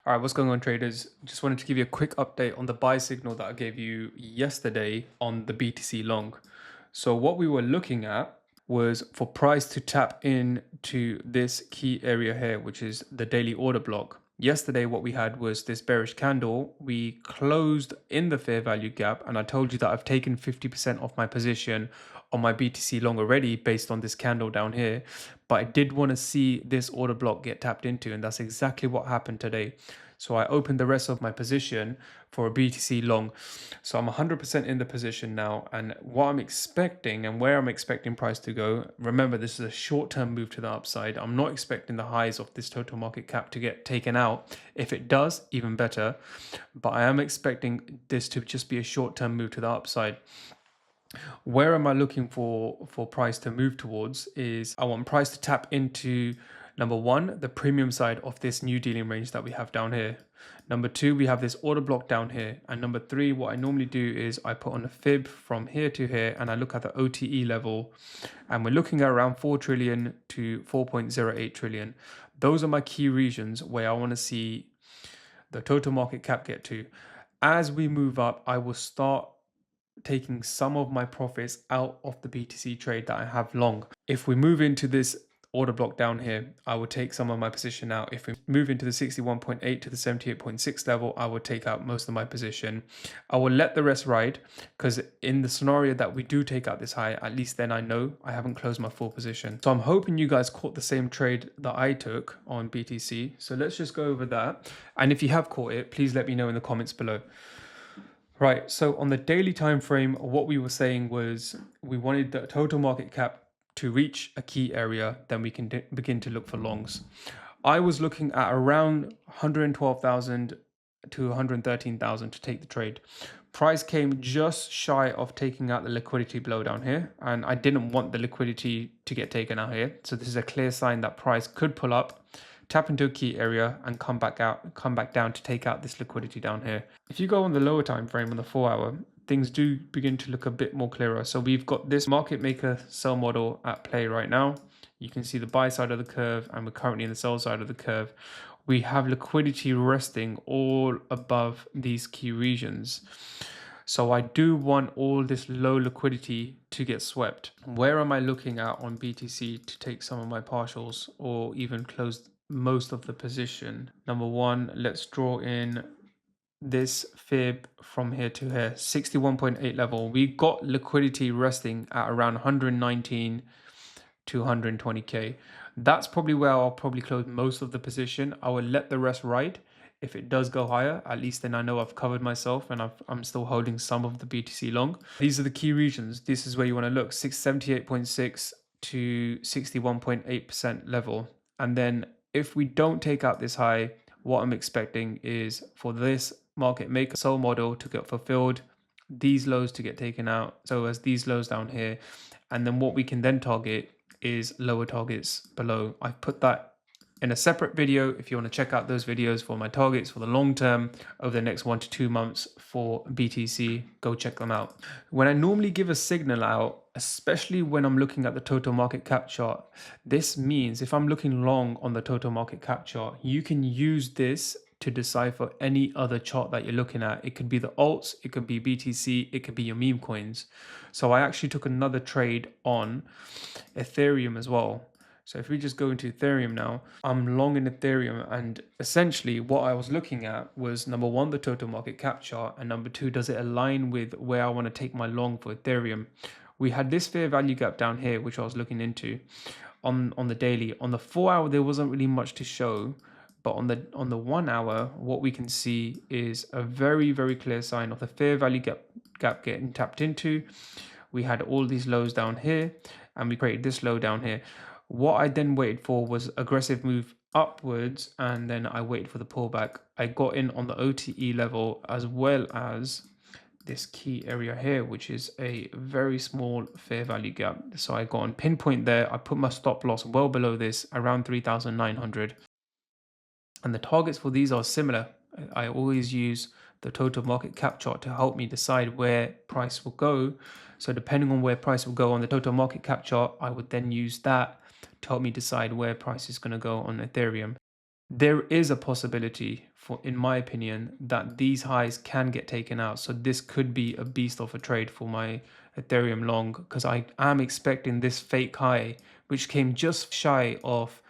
All right, what's going on, traders? Just wanted to give you a quick update on the buy signal that I gave you yesterday on the BTC long. So what we were looking at was for price to tap into this key area here, which is the daily order block. Yesterday, what we had was this bearish candle. We closed in the fair value gap, and I told you that I've taken 50% off my position on my BTC long already based on this candle down here. But I did want to see this order block get tapped into, and that's exactly what happened today. So I opened the rest of my position for a BTC long. So I'm 100% in the position now. And what I'm expecting and where I'm expecting price to go, remember, this is a short-term move to the upside. I'm not expecting the highs of this total market cap to get taken out. If it does, even better. But I am expecting this to just be a short-term move to the upside. Where am I looking for price to move towards is I want price to tap into number one, the premium side of this new dealing range that we have down here. Number two, we have this order block down here. And number three, what I normally do is I put on a fib from here to here and I look at the OTE level, and we're looking at around 4 trillion to 4.08 trillion. Those are my key regions where I want to see the total market cap get to. As we move up, I will start taking some of my profits out of the BTC trade that I have long. If we move into this order block down here, I will take some of my position out. If we move into the 61.8 to the 78.6 level, I will take out most of my position. I will let the rest ride, because in the scenario that we do take out this high, at least then I know I haven't closed my full position. So I'm hoping you guys caught the same trade that I took on BTC. So let's just go over that. And if you have caught it, please let me know in the comments below. Right, so on the daily time frame, what we were saying was we wanted the total market cap to reach a key area, then we can begin to look for longs. I was looking at around 112,000 to 113,000 to take the trade. Price came just shy of taking out the liquidity blow down here, and I didn't want the liquidity to get taken out here. So this is a clear sign that price could pull up, tap into a key area and come back down to take out this liquidity down here. If you go on the lower time frame on the 4-hour, things do begin to look a bit more clearer. So we've got this market maker sell model at play right now. You can see the buy side of the curve, and we're currently in the sell side of the curve. We have liquidity resting all above these key regions. So I do want all this low liquidity to get swept. Where am I looking at on BTC to take some of my partials or even close most of the position? Number one, let's draw in this fib from here to here, 61.8 level. We got liquidity resting at around 119 to 120k. That's probably where I'll probably close most of the position. I will let the rest ride. If it does go higher, at least then I know I've covered myself and I'm still holding some of the BTC long. These are the key regions. This is where you want to look, 678.6 to 61.8% level. And then if we don't take out this high, what I'm expecting is for this market maker sell model to get fulfilled, these lows to get taken out. So as these lows down here, and then what we can then target is lower targets below. I've put that in a separate video if you want to check out those videos for my targets for the long term over the next 1 to 2 months for BTC. Go check them out. When I normally give a signal out, especially when I'm looking at the total market cap chart, this means if I'm looking long on the total market cap chart, you can use this to decipher any other chart that you're looking at. It could be the alts, it could be BTC, it could be your meme coins. So I actually took another trade on Ethereum as well. So if we just go into Ethereum now, I'm long in Ethereum, and essentially what I was looking at was number one, the total market cap chart, and number two, does it align with where I want to take my long for Ethereum? We had this fair value gap down here, which I was looking into on the daily. On the 4-hour, there wasn't really much to show, but on the 1 hour, what we can see is a very, very clear sign of the fair value gap getting tapped into. We had all these lows down here, and we created this low down here. What I then waited for was aggressive move upwards, and then I waited for the pullback. I got in on the OTE level as well as this key area here, which is a very small fair value gap. So I got on pinpoint there. I put my stop loss well below this, around 3,900. And the targets for these are similar. I always use the total market cap chart to help me decide where price will go. So depending on where price will go on the total market cap chart, I would then use that to help me decide where price is going to go on Ethereum. there is a possibility for, in my opinion, that these highs can get taken out. So this could be a beast of a trade for my Ethereum long, because I am expecting this fake high, which came just shy of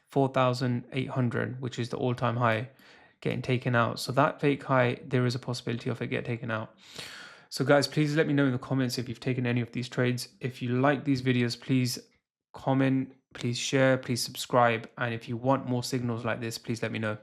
4,800, which is the all-time high, getting taken out. So that fake high, there is a possibility of it get taken out. So guys, please let me know in the comments if you've taken any of these trades. If you like these videos, please comment, please share, please subscribe. And if you want more signals like this, please let me know.